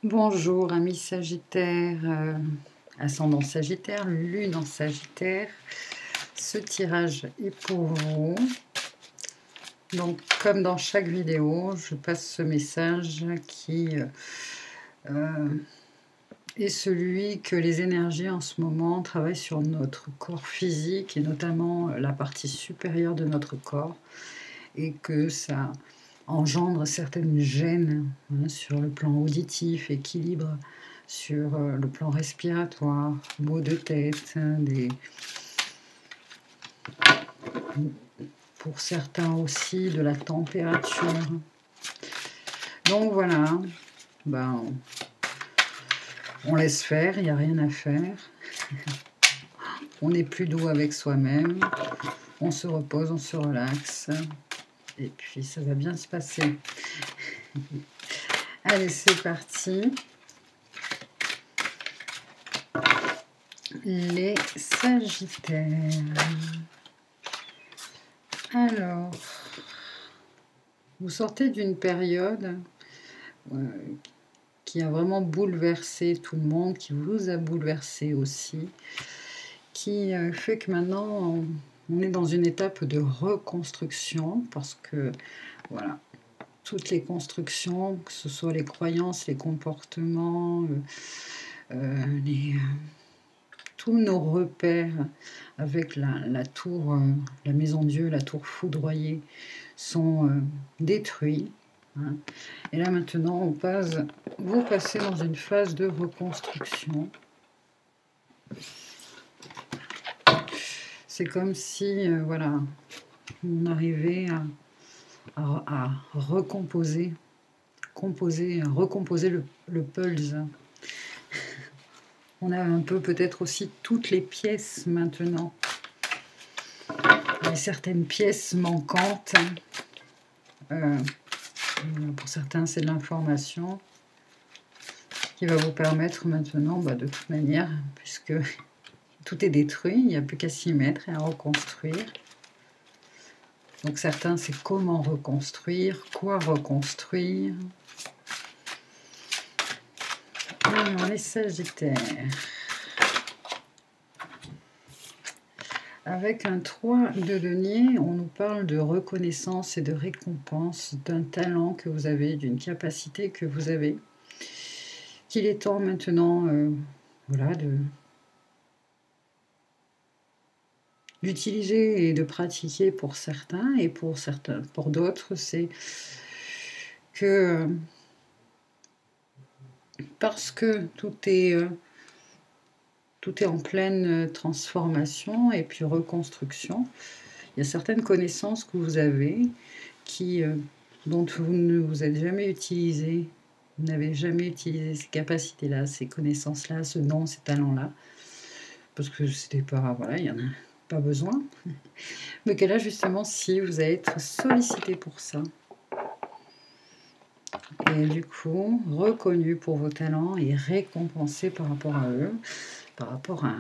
Bonjour amis Sagittaire, ascendant Sagittaire, lune en Sagittaire. Ce tirage est pour vous. Donc comme dans chaque vidéo, je passe ce message qui est celui que les énergies en ce moment travaillent sur notre corps physique et notamment la partie supérieure de notre corps, et que ça engendre certaines gênes sur le plan auditif, équilibre sur le plan respiratoire, maux de tête, pour certains aussi de la température. Donc voilà, ben, on laisse faire, il n'y a rien à faire. On est plus doux avec soi-même, on se repose, on se relaxe, et puis ça va bien se passer. Allez, c'est parti. Les Sagittaires. Alors, vous sortez d'une période qui a vraiment bouleversé tout le monde, qui vous a bouleversé aussi, qui fait que maintenant on est dans une étape de reconstruction, parce que voilà, toutes les constructions, que ce soit les croyances, les comportements, tous nos repères avec la tour, la maison Dieu, la tour foudroyée, sont détruits. Hein. Et là maintenant, vous passez dans une phase de reconstruction. C'est comme si, voilà, on arrivait à recomposer, recomposer le puzzle. On a un peu peut-être aussi toutes les pièces maintenant. Il y a certaines pièces manquantes. Pour certains, c'est de l'information qui va vous permettre maintenant, de toute manière, puisque tout est détruit, il n'y a plus qu'à s'y mettre et à reconstruire. Donc certains, c'est comment reconstruire, quoi reconstruire. Alors, les Sagittaires. Avec un 3 de denier, on nous parle de reconnaissance et de récompense d'un talent que vous avez, d'une capacité que vous avez, qu'il est temps maintenant voilà, d'utiliser et de pratiquer pour certains, et pour d'autres, c'est que parce que tout est en pleine transformation et puis reconstruction, il y a certaines connaissances que vous avez dont vous ne vous êtes jamais utilisé. Vous n'avez jamais utilisé ces capacités-là, ces connaissances-là, ce don, ces talents-là, parce que c'était pas, voilà, il n'y en a pas besoin. Mais que là, justement, si vous allez être sollicité pour ça, et du coup, reconnu pour vos talents et récompensé par rapport à eux, par rapport à...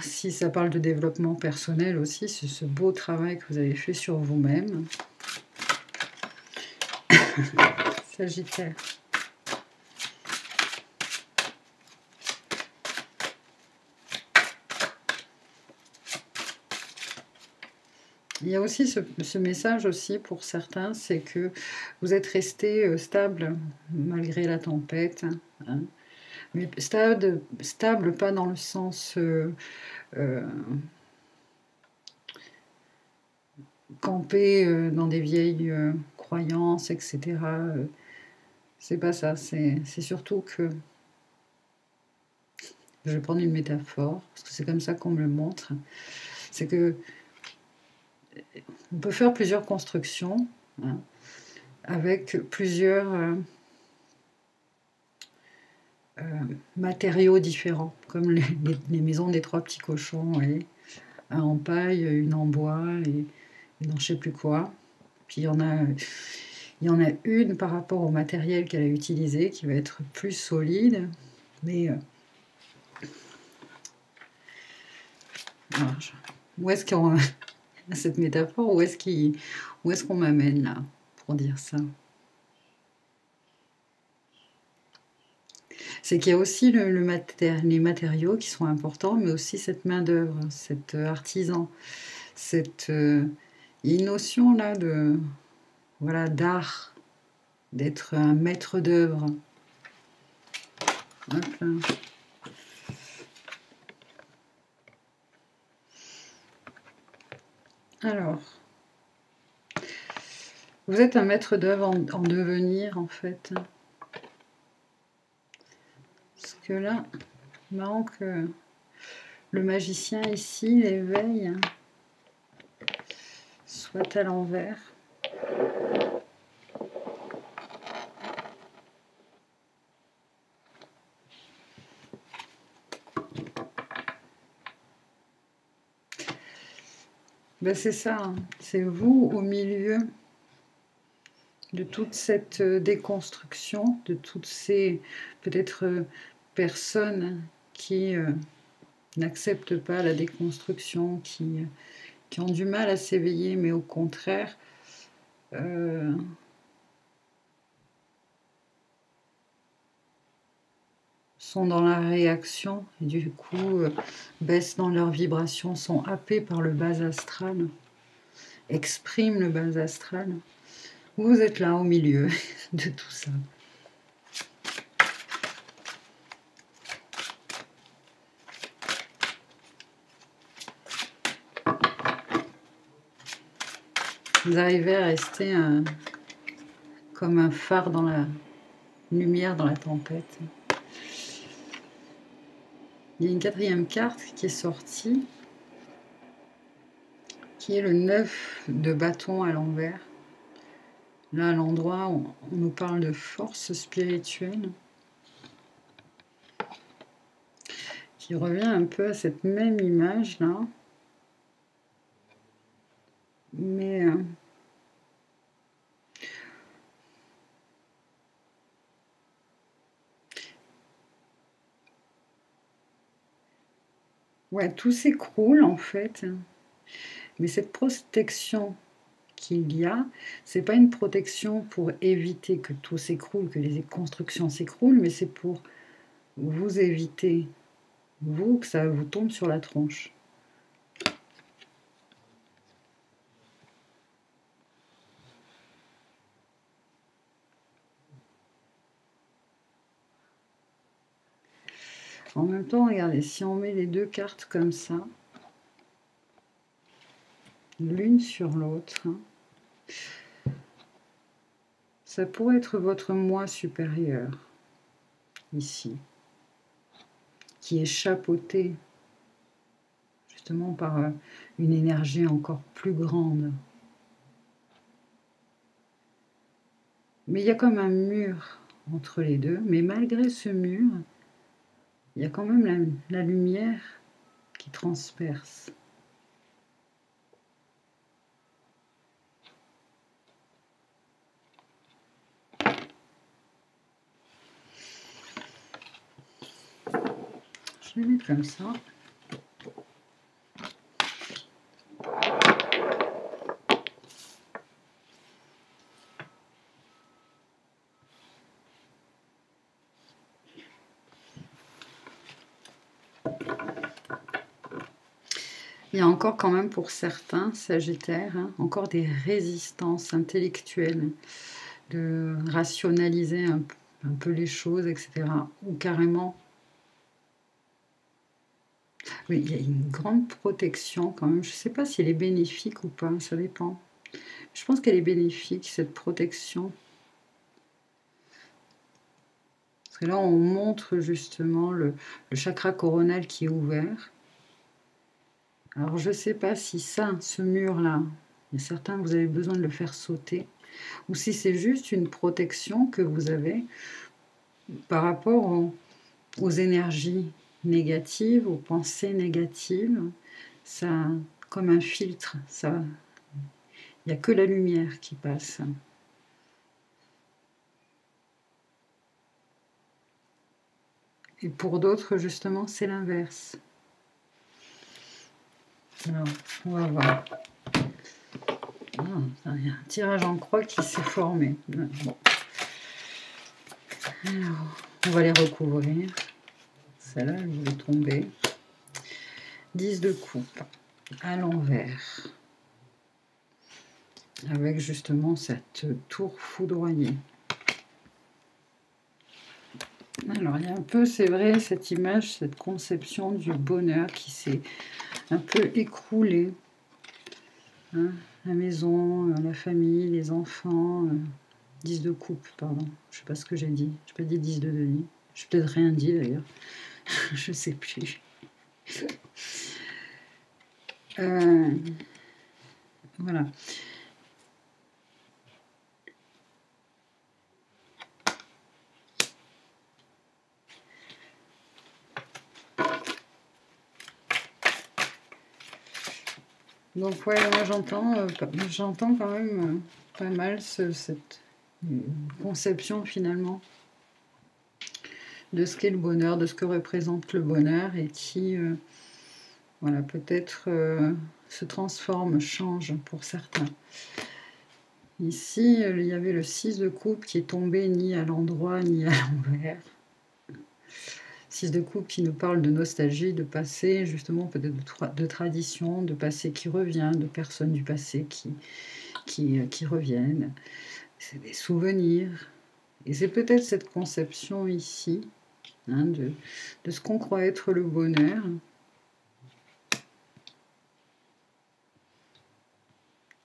Si ça parle de développement personnel aussi, c'est ce beau travail que vous avez fait sur vous-même. Sagittaire. Il y a aussi ce message aussi pour certains, c'est que vous êtes resté stable malgré la tempête. Hein, mais stable, pas dans le sens camper dans des vieilles croyances, etc. C'est pas ça, c'est surtout que... Je vais prendre une métaphore, parce que c'est comme ça qu'on me le montre. C'est que on peut faire plusieurs constructions, hein, avec plusieurs matériaux différents, comme les maisons des trois petits cochons, vous voyez, un en paille, une en bois et une en je sais plus quoi. Puis il y en a une par rapport au matériel qu'elle a utilisé qui va être plus solide, mais où est-ce qu'on cette métaphore, où est-ce qu'on m'amène là pour dire ça? c'est qu'il y a aussi les matériaux qui sont importants, mais aussi cette main-d'œuvre, cet artisan, cette une notion là de voilà d'art, d'être un maître d'œuvre. Hop là. Alors, vous êtes un maître d'œuvre en devenir en fait. Parce que là, marrant que le magicien ici, l'éveil, soit à l'envers. Ben c'est ça, hein. C'est vous au milieu de toute cette déconstruction, de toutes ces peut-être personnes qui n'acceptent pas la déconstruction, qui ont du mal à s'éveiller, mais au contraire, sont dans la réaction, et du coup baissent dans leur vibration, sont happés par le bas astral, expriment le bas astral. Vous êtes là au milieu de tout ça. Vous arrivez à rester comme un phare dans la lumière, dans la tempête. Il y a une quatrième carte qui est sortie, qui est le 9 de bâton à l'envers. Là, à l'endroit où on nous parle de force spirituelle, qui revient un peu à cette même image-là. Mais ouais, tout s'écroule en fait. Mais cette protection qu'il y a, c'est pas une protection pour éviter que tout s'écroule, que les constructions s'écroulent, mais c'est pour vous éviter, vous, que ça vous tombe sur la tronche. En même temps, regardez, si on met les deux cartes comme ça, l'une sur l'autre, ça pourrait être votre moi supérieur, ici, qui est chapeauté justement par une énergie encore plus grande. Mais il y a comme un mur entre les deux, mais malgré ce mur, il y a quand même la lumière qui transperce. Je vais mettre comme ça. Il y a encore quand même pour certains Sagittaires, encore des résistances intellectuelles, de rationaliser un peu les choses, etc. Ou carrément, oui, il y a une grande protection quand même. Je ne sais pas si elle est bénéfique ou pas, ça dépend. Je pense qu'elle est bénéfique, cette protection. Parce que là, on montre justement le chakra coronal qui est ouvert. Alors, je ne sais pas si ça, ce mur-là, il y a certains, vous avez besoin de le faire sauter, ou si c'est juste une protection que vous avez par rapport aux énergies négatives, aux pensées négatives. Ça, comme un filtre, ça, il n'y a que la lumière qui passe. Et pour d'autres, justement, c'est l'inverse. Alors, on va voir. Il y a un tirage en croix qui s'est formé. Bon. Alors, On va les recouvrir. Celle-là, elle voulait tomber. 10 de coupe à l'envers. Avec justement cette tour foudroyée. Alors, il y a un peu, c'est vrai, cette image, cette conception du bonheur qui s'est un peu écroulée. Hein, la maison, la famille, les enfants. 10 de coupe, pardon. Je ne sais pas ce que j'ai dit. Je n'ai pas dit 10 de denier. Je n'ai peut-être rien dit d'ailleurs. Je ne sais plus. Voilà. Donc ouais, moi j'entends quand même pas mal cette conception finalement de ce qu'est le bonheur, de ce que représente le bonheur et qui, voilà, peut-être se transforme, change pour certains. Ici, il y avait le 6 de coupe qui est tombé ni à l'endroit ni à l'envers. 6 de coupe qui nous parle de nostalgie, de passé, justement peut-être de tradition, de passé qui revient, de personnes du passé qui reviennent. C'est des souvenirs. Et c'est peut-être cette conception ici, hein, de ce qu'on croit être le bonheur,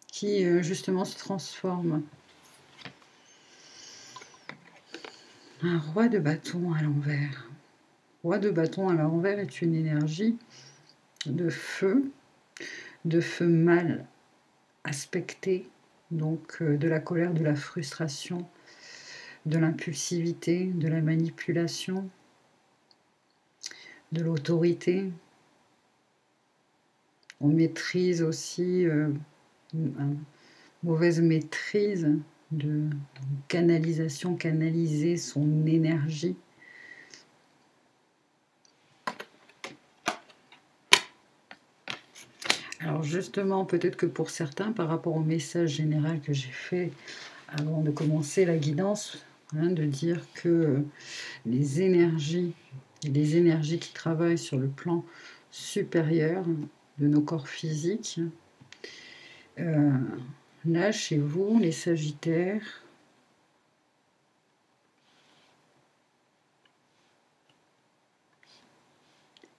qui justement se transforme. Un roi de bâton à l'envers. Roi de bâton à l'envers est une énergie de feu mal aspecté, donc de la colère, de la frustration, de l'impulsivité, de la manipulation, de l'autorité. On maîtrise aussi, une mauvaise maîtrise de canalisation, canaliser son énergie. Alors justement, peut-être que pour certains, par rapport au message général que j'ai fait avant de commencer la guidance, hein, de dire que les énergies qui travaillent sur le plan supérieur de nos corps physiques, là, chez vous, les Sagittaires,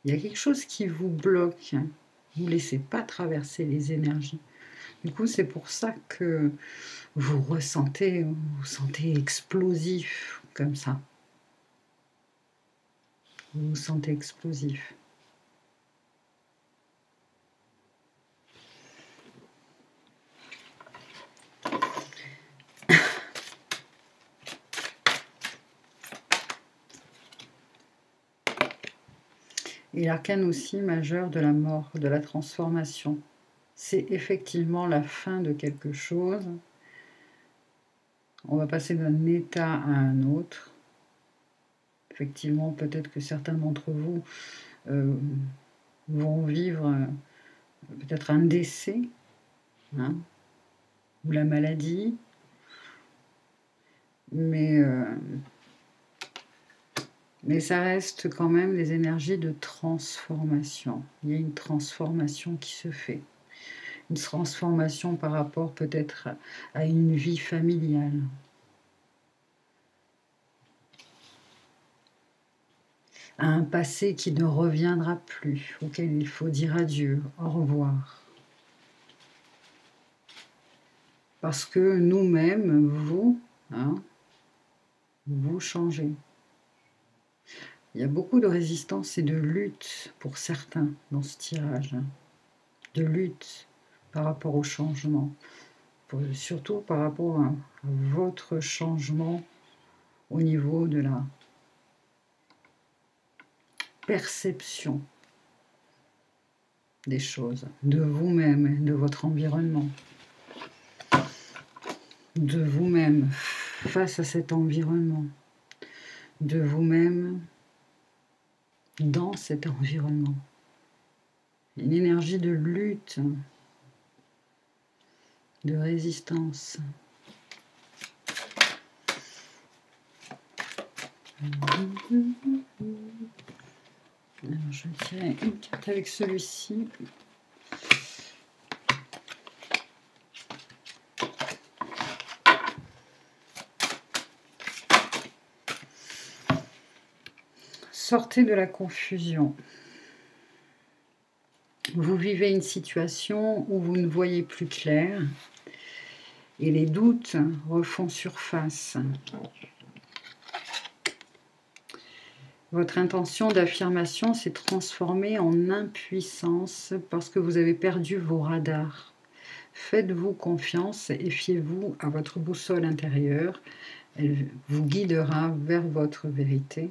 il y a quelque chose qui vous bloque. Vous ne laissez pas traverser les énergies. Du coup, c'est pour ça que vous sentez explosif, comme ça. Vous vous sentez explosif. Et l'arcane aussi majeur de la mort, de la transformation. C'est effectivement la fin de quelque chose. On va passer d'un état à un autre. Effectivement, peut-être que certains d'entre vous vont vivre peut-être un décès, hein, ou la maladie, mais ça reste quand même des énergies de transformation. Il y a une transformation qui se fait. Une transformation par rapport peut-être à une vie familiale. À un passé qui ne reviendra plus, auquel il faut dire adieu, au revoir. Parce que nous-mêmes, vous, hein, vous changez. Il y a beaucoup de résistance et de lutte pour certains dans ce tirage. De lutte par rapport au changement. Surtout par rapport à votre changement au niveau de la perception des choses, de vous-même, de votre environnement, de vous-même face à cet environnement, de vous-même dans cet environnement. Une énergie de lutte, de résistance. Alors, je vais tirer une carte avec celui-ci. Sortez de la confusion. Vous vivez une situation où vous ne voyez plus clair et les doutes refont surface. Votre intention d'affirmation s'est transformée en impuissance parce que vous avez perdu vos radars. Faites-vous confiance et fiez-vous à votre boussole intérieure. Elle vous guidera vers votre vérité.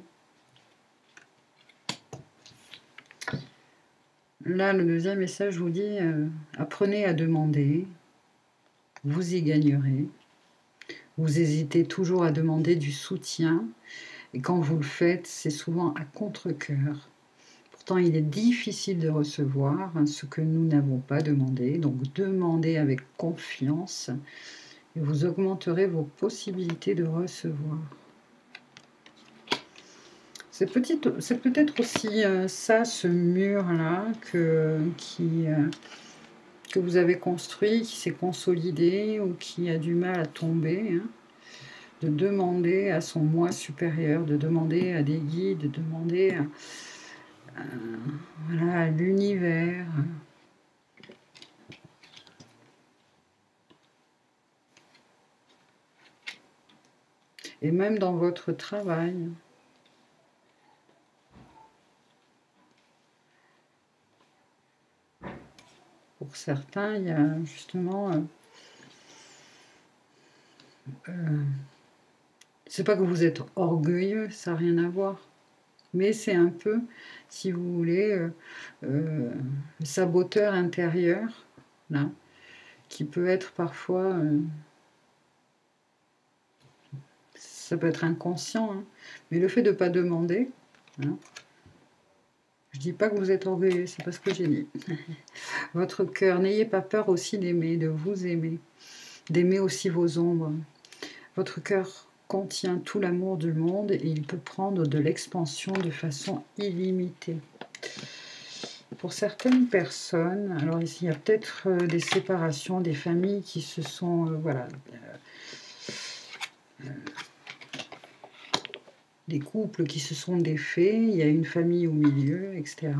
Là, le deuxième message vous dit, apprenez à demander, vous y gagnerez. Vous hésitez toujours à demander du soutien. Et quand vous le faites, c'est souvent à contre-cœur. Pourtant, il est difficile de recevoir ce que nous n'avons pas demandé. Donc, demandez avec confiance et vous augmenterez vos possibilités de recevoir. C'est peut-être aussi ça, ce mur-là, que vous avez construit, qui s'est consolidé ou qui a du mal à tomber. Hein. De demander à son moi supérieur, de demander à des guides, de demander voilà, à l'univers. Et même dans votre travail. Pour certains, il y a justement... c'est pas que vous êtes orgueilleux, ça n'a rien à voir. Mais c'est un peu, si vous voulez, le saboteur intérieur, là, qui peut être parfois... ça peut être inconscient, hein, mais le fait de ne pas demander... Hein, je ne dis pas que vous êtes orgueilleux, c'est pas ce que j'ai dit. Votre cœur, n'ayez pas peur aussi d'aimer, de vous aimer, d'aimer aussi vos ombres. Votre cœur contient tout l'amour du monde et il peut prendre de l'expansion de façon illimitée. Pour certaines personnes, alors ici il y a peut-être des séparations, des familles qui se sont, voilà, des couples qui se sont défaits, il y a une famille au milieu, etc.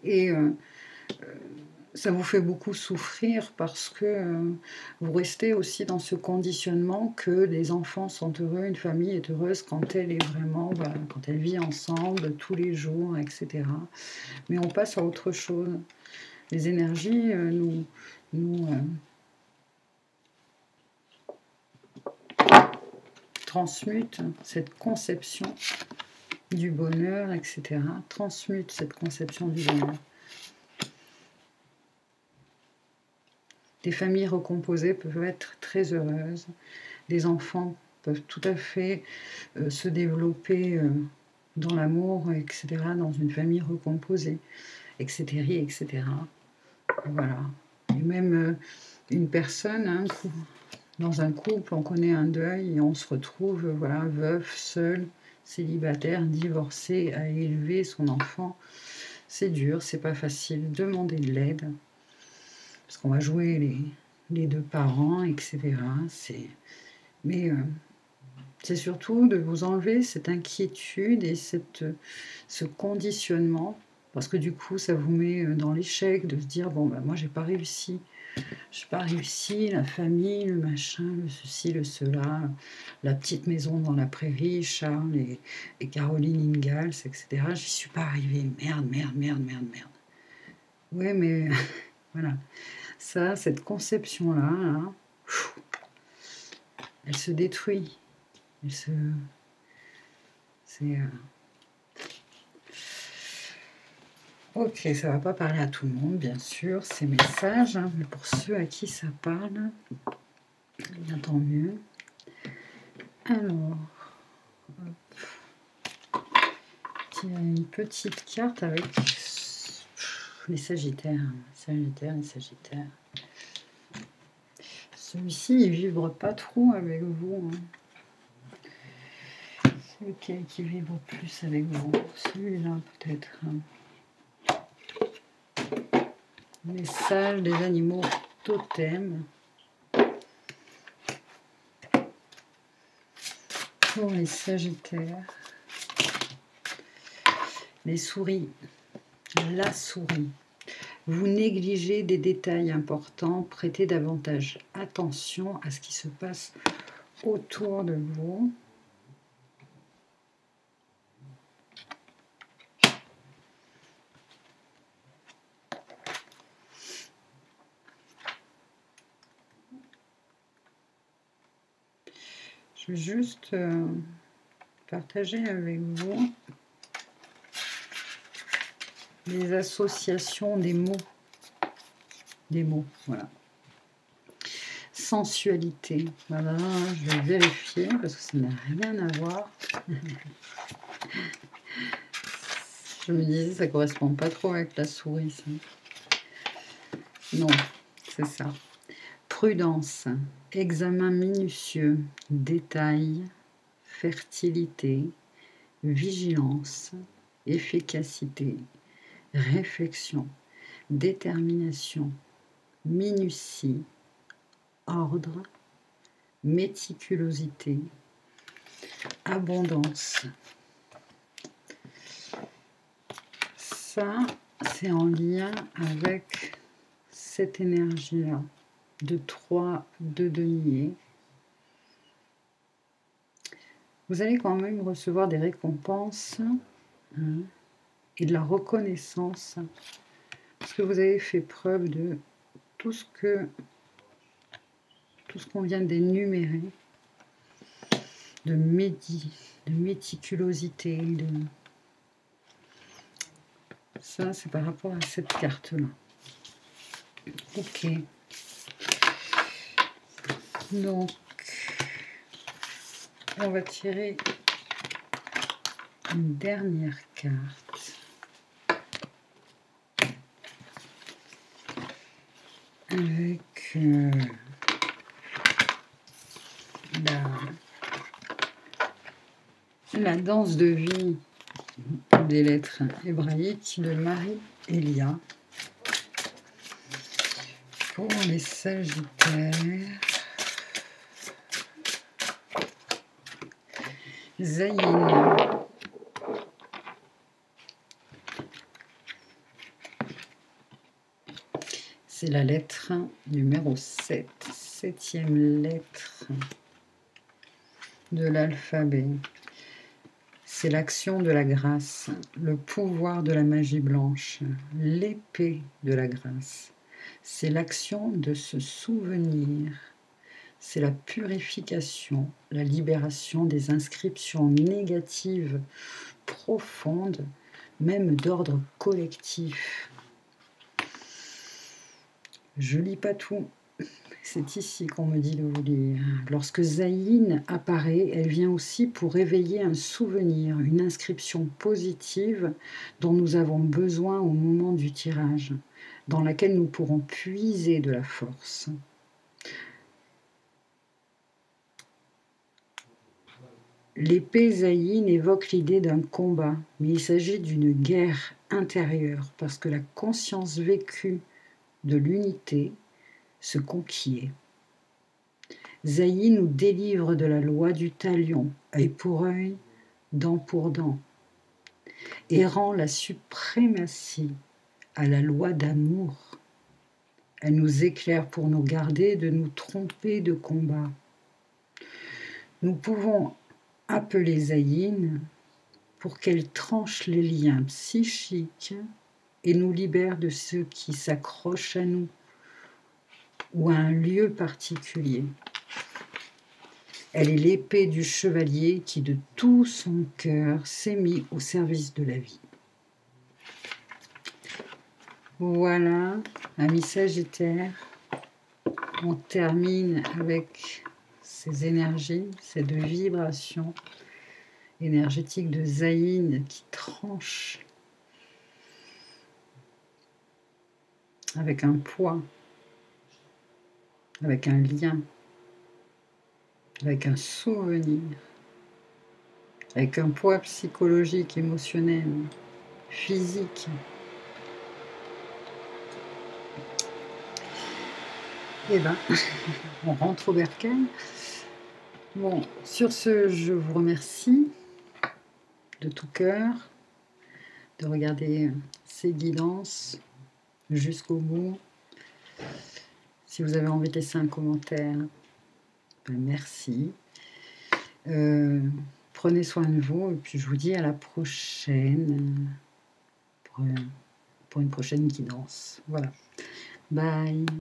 Et ça vous fait beaucoup souffrir parce que vous restez aussi dans ce conditionnement que les enfants sont heureux, une famille est heureuse quand elle est vraiment, voilà, quand elle vit ensemble tous les jours, etc. Mais on passe à autre chose. Les énergies nous transmutent cette conception du bonheur, etc. Transmutent cette conception du bonheur. Des familles recomposées peuvent être très heureuses. Des enfants peuvent tout à fait se développer dans l'amour, etc., dans une famille recomposée, etc., etc. Voilà. Et même une personne, hein, dans un couple, on connaît un deuil et on se retrouve, voilà, veuf, seul, célibataire, divorcé, à élever son enfant. C'est dur, c'est pas facile. Demandez de l'aide. Parce qu'on va jouer les deux parents, etc. Mais c'est surtout de vous enlever cette inquiétude et ce conditionnement, parce que du coup, ça vous met dans l'échec de se dire, bon, ben, moi, j'ai pas réussi, la famille, le machin, le ceci, le cela, la petite maison dans la prairie, Charles et Caroline Ingalls, etc. J'y suis pas arrivée, merde. Ouais, mais voilà. Ça, cette conception-là, hein, elle se détruit. Ok, ça ne va pas parler à tout le monde, bien sûr, ces messages, hein, mais pour ceux à qui ça parle, bien tant mieux. Alors, il y a une petite carte avec les Sagittaires. Les Sagittaires. Celui-ci, il ne vibre pas trop avec vous. Hein. Lequel qui vibre plus avec vous? Celui-là peut-être. Message des animaux totems pour les Sagittaires. Les souris. La souris. Vous négligez des détails importants. Prêtez davantage attention à ce qui se passe autour de vous. Je vais juste partager avec vous les associations des mots. Des mots, voilà. Sensualité. Voilà, je vais vérifier parce que ça n'a rien à voir. Je me disais, ça correspond pas trop avec la souris, ça. Non, c'est ça. Prudence, examen minutieux, détail, fertilité, vigilance, efficacité, réflexion, détermination, minutie, ordre, méticulosité, abondance. Ça, c'est en lien avec cette énergie-là de 3 de denier. Vous allez quand même recevoir des récompenses et de la reconnaissance parce que vous avez fait preuve de tout ce qu'on vient d'énumérer, de méticulosité, ça c'est par rapport à cette carte-là. Ok. Donc, on va tirer une dernière carte. Avec la danse de vie des lettres hébraïques de Marie-Elia pour les Sagittaires. Zayin. C'est la lettre numéro 7, septième lettre de l'alphabet. C'est l'action de la grâce, le pouvoir de la magie blanche, l'épée de la grâce. C'est l'action de se souvenir. C'est la purification, la libération des inscriptions négatives profondes, même d'ordre collectif. Je lis pas tout. C'est ici qu'on me dit de vous lire. Lorsque Zayin apparaît, elle vient aussi pour réveiller un souvenir, une inscription positive dont nous avons besoin au moment du tirage, dans laquelle nous pourrons puiser de la force. L'épée Zayin évoque l'idée d'un combat, mais il s'agit d'une guerre intérieure, parce que la conscience vécue de l'unité se conquiert. Zayin nous délivre de la loi du talion, œil pour œil, dent pour dent, et rend la suprématie à la loi d'amour. Elle nous éclaire pour nous garder de nous tromper de combat. Nous pouvons appeler Zayin pour qu'elle tranche les liens psychiques et nous libère de ceux qui s'accrochent à nous ou à un lieu particulier. Elle est l'épée du chevalier qui, de tout son cœur, s'est mis au service de la vie. Voilà, amis Sagittaires, on termine avec ces énergies, ces deux vibrations énergétiques de Zayin qui tranchent avec un poids, avec un lien, avec un souvenir, avec un poids psychologique, émotionnel, physique. Eh ben, on rentre au bercail. Bon, sur ce, je vous remercie de tout cœur de regarder ces guidances jusqu'au bout. Si vous avez envie de laisser un commentaire, ben merci. Prenez soin de vous et puis je vous dis à la prochaine pour une prochaine guidance. Voilà. Bye.